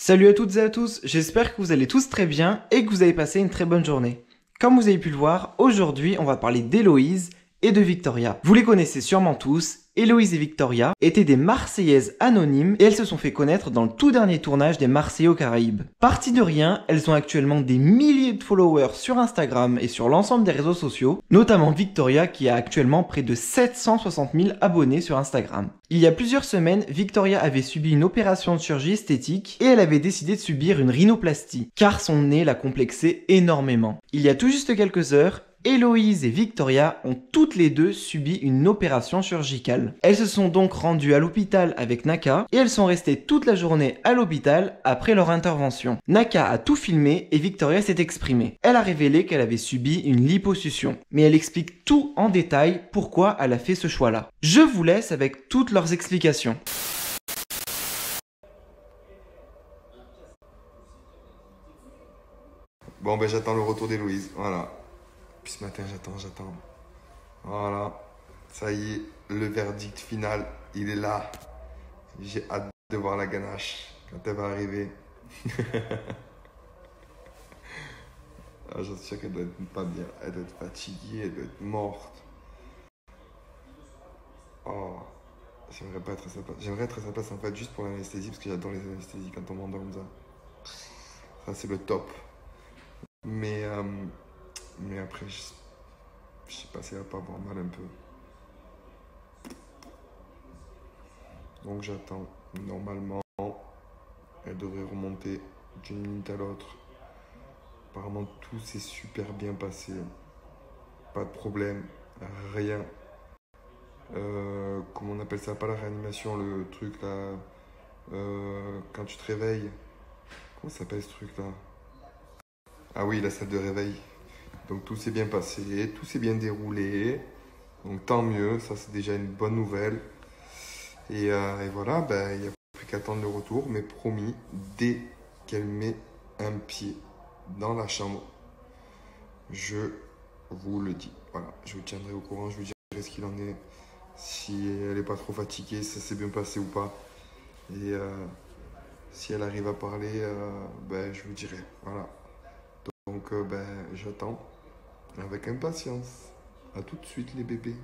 Salut à toutes et à tous, j'espère que vous allez tous très bien et que vous avez passé une très bonne journée. Comme vous avez pu le voir, aujourd'hui on va parler d'Héloïse et de Victoria. Vous les connaissez sûrement tous, Héloïse et Victoria étaient des Marseillaises anonymes et elles se sont fait connaître dans le tout dernier tournage des Marseillais aux Caraïbes. Parties de rien, elles ont actuellement des milliers de followers sur Instagram et sur l'ensemble des réseaux sociaux, notamment Victoria qui a actuellement près de 760 000 abonnés sur Instagram. Il y a plusieurs semaines, Victoria avait subi une opération de chirurgie esthétique et elle avait décidé de subir une rhinoplastie, car son nez la complexait énormément. Il y a tout juste quelques heures, Héloïse et Victoria ont toutes les deux subi une opération chirurgicale. Elles se sont donc rendues à l'hôpital avec Naka et elles sont restées toute la journée à l'hôpital après leur intervention. Naka a tout filmé et Victoria s'est exprimée. Elle a révélé qu'elle avait subi une liposuction, mais elle explique tout en détail pourquoi elle a fait ce choix-là. Je vous laisse avec toutes leurs explications. Bon ben j'attends le retour d'Héloïse, voilà. Puis ce matin j'attends. Voilà. Ça y est, le verdict final, il est là. J'ai hâte de voir la ganache quand elle va arriver. Ah, j'en suis sûr qu'elle doit être pas bien. Elle doit être fatiguée, elle doit être morte. Oh, j'aimerais pas être à sa place. J'aimerais être à sa place en fait juste pour l'anesthésie parce que j'adore les anesthésies quand on m'endort comme ça. Ça c'est le top. Mais après, je sais pas si elle va pas avoir mal un peu. Donc j'attends. Normalement, elle devrait remonter d'une minute à l'autre. Apparemment, tout s'est super bien passé. Pas de problème, rien. Comment on appelle ça? Pas la réanimation, le truc là. Quand tu te réveilles. Comment ça s'appelle ce truc là? Ah oui, la salle de réveil. Donc tout s'est bien passé, tout s'est bien déroulé. Donc tant mieux, ça c'est déjà une bonne nouvelle. Et voilà, ben, il n'y a plus qu'à attendre le retour. Mais promis, dès qu'elle met un pied dans la chambre, je vous le dis. Voilà, je vous tiendrai au courant, je vous dirai ce qu'il en est. Si elle n'est pas trop fatiguée, si ça s'est bien passé ou pas. Et si elle arrive à parler, ben, je vous dirai. Voilà. Donc ben, j'attends avec impatience. À tout de suite les bébés.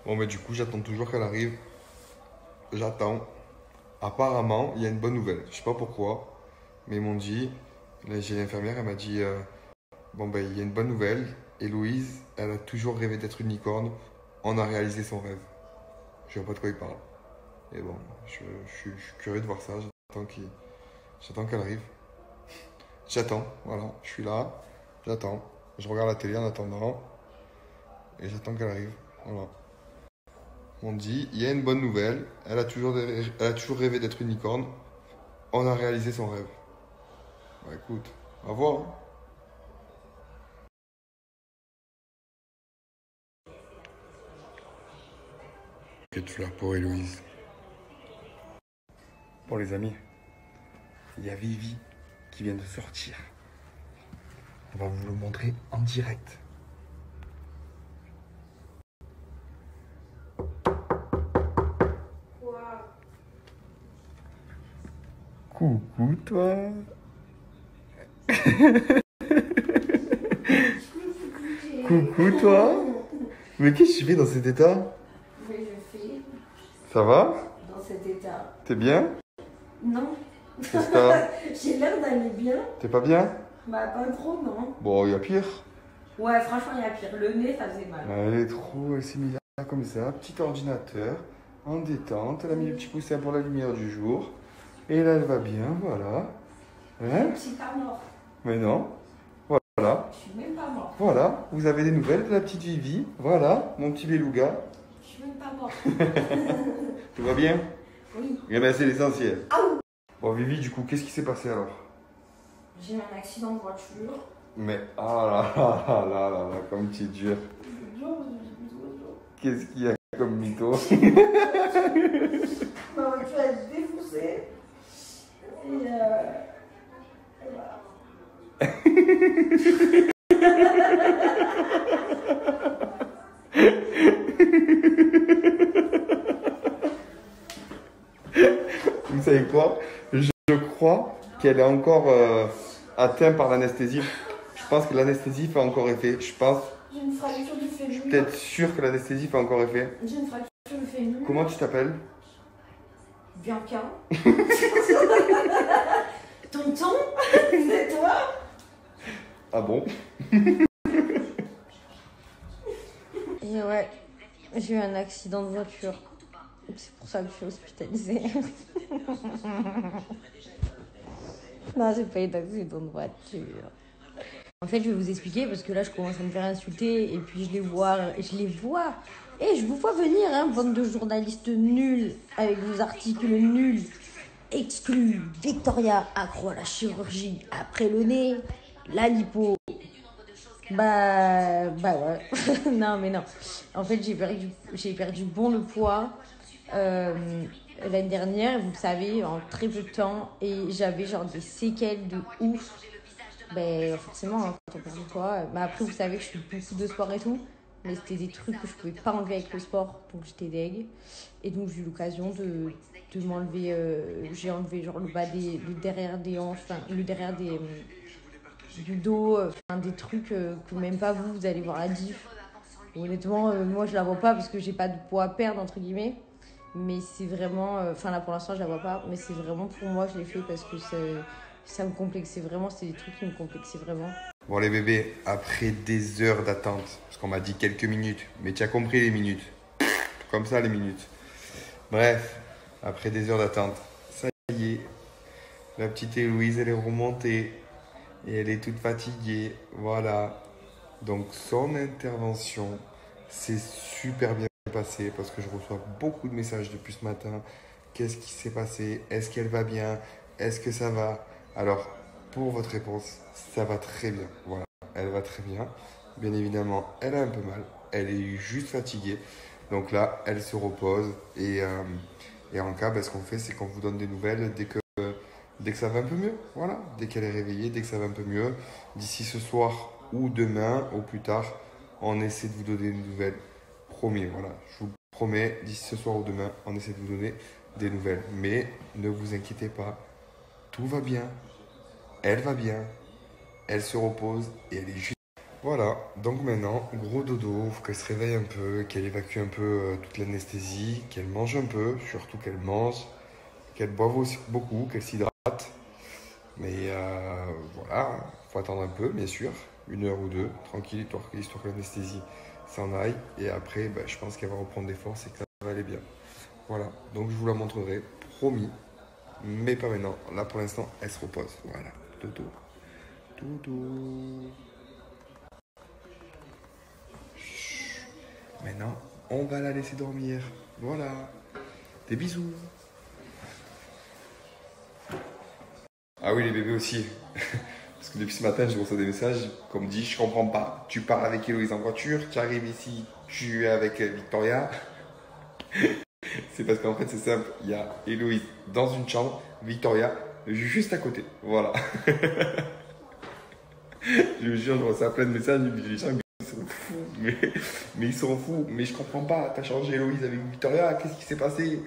Bon mais du coup j'attends toujours qu'elle arrive. J'attends. Apparemment il y a une bonne nouvelle. Je sais pas pourquoi. Mais ils m'ont dit. Là j'ai l'infirmière, elle m'a dit bon ben il y a une bonne nouvelle. Héloïse, elle a toujours rêvé d'être une licorne. On a réalisé son rêve. Je vois pas de quoi il parle. Et bon, je suis curieux de voir ça. J'attends qu'elle arrive. J'attends, voilà, je suis là, j'attends. Je regarde la télé en attendant. Et j'attends qu'elle arrive. Voilà. On dit, il y a une bonne nouvelle. Elle a toujours rêvé d'être une licorne. On a réalisé son rêve. Bah écoute, on va voir. Quelle fleur pour Héloïse. Bon les amis, il y a Vivi qui vient de sortir. On va vous le montrer en direct. Coucou toi. Coucou toi. Mais qu'est-ce que tu fais dans cet état? Oui, je fais Ça va? dans cet état. T'es bien? Non. Qu'est-ce que t'as? J'ai l'air d'aller bien. T'es pas bien? Bah, pas trop, non. Bon, il y a pire. Ouais, franchement, il y a pire. Le nez, ça faisait mal. Elle s'est mise là comme ça, petit ordinateur, en détente. Elle a mis le petit coussin pour la lumière du jour. Et là, elle va bien, voilà. Hein? Je suis pas morte. Mais non. Voilà. Je suis même pas morte. Voilà. Vous avez des nouvelles de la petite Vivi. Voilà, mon petit beluga. Je suis même pas morte. Tout va bien? Oui. Eh bien, c'est l'essentiel. Ah oui. Bon, Vivi, du coup, qu'est-ce qui s'est passé alors? J'ai eu un accident de voiture. Mais, ah là là là là là, comme tu es dur. Qu'est-ce qu'il y a comme mytho? Ma voiture est défoncée. Et voilà. Vous savez quoi? Je crois qu'elle est encore atteinte par l'anesthésie. Je pense que l'anesthésie fait encore effet. Je pense. J'ai une fracture du Je suis fémur. peut-être sûr que l'anesthésie fait encore effet. J'ai une fracture du fémur. Comment tu t'appelles? Bianca. Tonton, c'est toi? Ah bon? Et ouais, j'ai eu un accident de voiture. C'est pour ça que je suis hospitalisée. Non, c'est pas un accident de voiture. En fait, je vais vous expliquer parce que là, je commence à me faire insulter et puis je les vois. Et je vous vois venir, hein, bande de journalistes nuls avec vos articles nuls. Exclu, Victoria accro à la chirurgie après le nez, la lipo. Bah ouais. Non, mais non. En fait, j'ai perdu bon le poids l'année dernière, vous le savez, en très peu de temps. Et j'avais genre des séquelles de ouf. Ben forcément, hein, quand on perd du poids. Mais après, vous savez que je fais beaucoup de sport et tout. Mais c'était des trucs que je pouvais pas enlever avec le sport. Donc j'étais deg. Et donc j'ai eu l'occasion de m'enlever. J'ai enlevé genre le derrière des hanches, enfin le derrière du dos, des trucs que même pas vous allez voir la diff. Honnêtement, moi je la vois pas parce que j'ai pas de poids à perdre entre guillemets. Mais c'est vraiment, là pour l'instant je la vois pas, mais c'est vraiment pour moi je l'ai fait parce que ça me complexait vraiment, c'est des trucs qui me complexaient vraiment. Bon les bébés, après des heures d'attente, parce qu'on m'a dit quelques minutes, mais tu as compris les minutes. Comme ça les minutes. Bref, après des heures d'attente, ça y est, la petite Héloïse elle est remontée et elle est toute fatiguée, voilà. Donc son intervention s'est super bien passée parce que je reçois beaucoup de messages depuis ce matin. Qu'est-ce qui s'est passé? Est-ce qu'elle va bien? Est-ce que ça va? Alors, pour votre réponse, ça va très bien. Voilà, elle va très bien. Bien évidemment, elle a un peu mal. Elle est juste fatiguée. Donc là, elle se repose. Et en cas, ce qu'on fait, c'est qu'on vous donne des nouvelles dès que ça va un peu mieux. Voilà, dès qu'elle est réveillée, dès que ça va un peu mieux. D'ici ce soir ou demain, au plus tard, on essaie de vous donner des nouvelles. Promis, voilà. Je vous promets, d'ici ce soir ou demain, on essaie de vous donner des nouvelles. Mais ne vous inquiétez pas. Tout va bien, elle va bien, elle se repose et elle est juste... Voilà, donc maintenant, gros dodo, faut qu'elle se réveille un peu, qu'elle évacue un peu toute l'anesthésie, qu'elle mange un peu, surtout qu'elle mange, qu'elle boive aussi beaucoup, qu'elle s'hydrate. Mais voilà, faut attendre un peu, bien sûr, 1 heure ou 2, tranquille, histoire que l'anesthésie s'en aille. Et après, je pense qu'elle va reprendre des forces et que ça va aller bien. Voilà, donc je vous la montrerai, promis. Mais pas maintenant. Là, pour l'instant, elle se repose. Voilà. Dodo. Dodo. Chut. Maintenant, on va la laisser dormir. Voilà. Des bisous. Ah oui, les bébés aussi. Parce que depuis ce matin, je reçois des messages comme dit, je comprends pas. Tu pars avec Héloïse en voiture, tu arrives ici, tu es avec Victoria. C'est parce qu'en fait, c'est simple. Il y a Héloïse dans une chambre, Victoria juste à côté. Voilà. Je vous jure, je reçois plein de messages. Les gens ils sont fous. Mais ils sont fous. Mais je comprends pas. T'as changé Héloïse avec Victoria. Qu'est-ce qui s'est passé?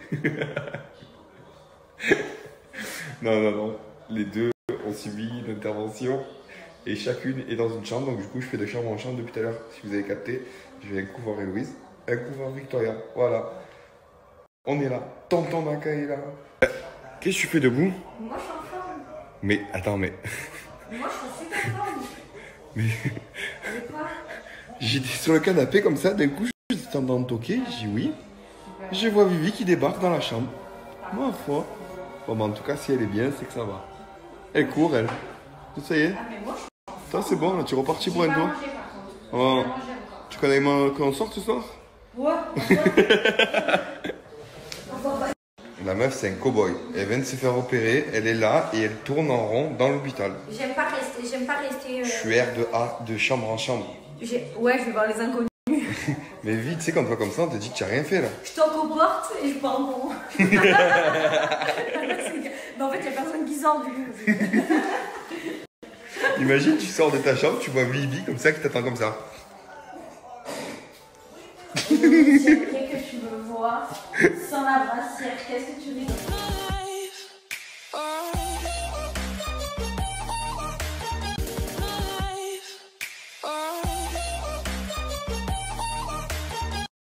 Non. Les deux ont subi l'intervention. Et chacune est dans une chambre. Donc du coup, je fais de chambre en chambre depuis tout à l'heure. Si vous avez capté, je vais un coup voir Héloïse, un coup voir Victoria. Voilà. On est là. Tonton Naka est là. Qu'est-ce que tu fais debout? Moi, je suis en forme. Mais attends, mais. Moi, je suis super forme. Mais. Mais quoi? J'étais sur le canapé comme ça, d'un coup, je t'entends toquer. Je dis oui. Je vois Vivi qui débarque dans la chambre. Ma foi. Bon, en tout cas, si elle est bien, c'est que ça va. Elle court, elle. Ça y est. Ah, mais moi, je suis Toi, c'est bon, là, tu es reparti pour un pas tour. mangé, par contre. Oh. J'ai pas mangé encore. Tu connais qu'on sorte ce soir? Ouais. La meuf, c'est un cow-boy. Elle vient de se faire opérer, elle est là et elle tourne en rond dans l'hôpital. J'aime pas rester. Je suis R de chambre en chambre. Ouais, je vais voir les inconnus. Mais vite, tu sais, quand on te voit comme ça, on te dit que tu n'as rien fait là. Je toque aux portes et je pars en Mais en fait, il n'y a personne qui sort du coup. Imagine, tu sors de ta chambre, tu vois Vivi comme ça qui t'attend comme ça. C'est vrai que tu veux voir sans la brassière. Qu'est-ce que tu rigoles?